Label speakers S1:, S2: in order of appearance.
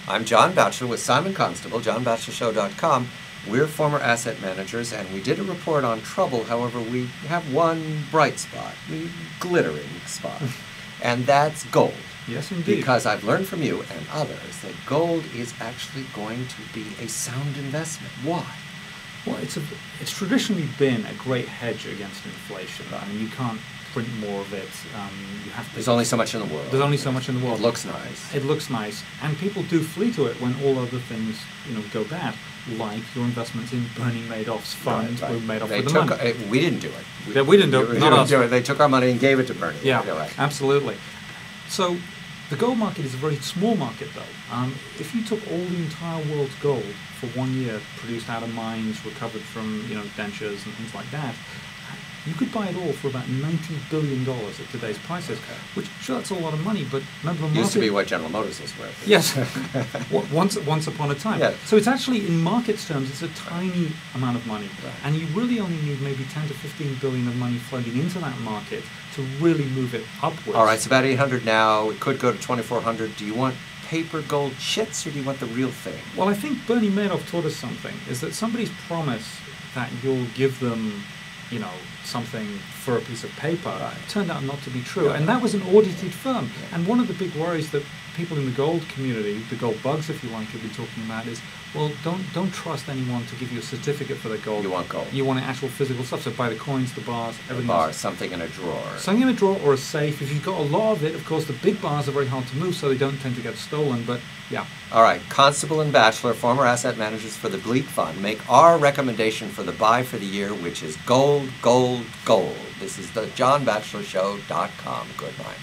S1: I'm John Batchelor with Simon Constable, johnbatchelshow.com. We're former asset managers, and we did a report on trouble. However, we have one bright spot, glittering spot, and that's gold.
S2: Yes, indeed.
S1: Because I've learned from you and others that gold is actually going to be a sound investment. Why?
S2: Well, it's traditionally been a great hedge against inflation. I mean, you can't print more of it. You have to.
S1: There's only so much in the world.
S2: There's only so much in the world.
S1: It looks nice.
S2: It looks nice, and people do flee to it when all other things, go bad. Like your investments in Bernie Madoff's fund,
S1: Right.
S2: were made off
S1: They
S2: with the
S1: took,
S2: money.
S1: we didn't do it.
S2: We didn't do it. Not us.
S1: They took our money and gave it to Bernie.
S2: Yeah,
S1: You're right.
S2: absolutely. So the gold market is a very small market, though. If you took all the entire world's gold for 1 year, produced out of mines, recovered from dentures and things like that, you could buy it all for about $90 billion at today's prices.
S1: Okay.
S2: Which, sure, that's a lot of money, but remember the market
S1: Used to be what General Motors was worth.
S2: Yes, once upon a time.
S1: Yeah.
S2: So it's actually, in markets terms, it's a tiny amount of money,
S1: Right.
S2: and you really only need maybe 10 to 15 billion of money flooding into that market to really move it upwards.
S1: All right, it's about 800 now. It could go to 2,400. Do you want paper gold chits, or do you want the real thing?
S2: Well, I think Bernie Madoff taught us something, is that somebody's promise that you'll give them, something for a piece of paper turned out not to be true. And that was an audited firm. And one of the big worries that people in the gold community, the gold bugs, if you like, have been talking about is, well, don't trust anyone to give you a certificate for the gold.
S1: You want gold.
S2: You want actual physical stuff. So buy the coins, the bars, everything
S1: Bar,
S2: else.
S1: something in a drawer.
S2: Something in a drawer or a safe. If you've got a lot of it, of course, the big bars are very hard to move, so they don't tend to get stolen. But yeah.
S1: All right, Constable and Batchelor, former asset managers for the Bleak Fund, make our recommendation for the buy for the year, which is gold, gold, gold. This is the johnbatchelorShow.com. Good night.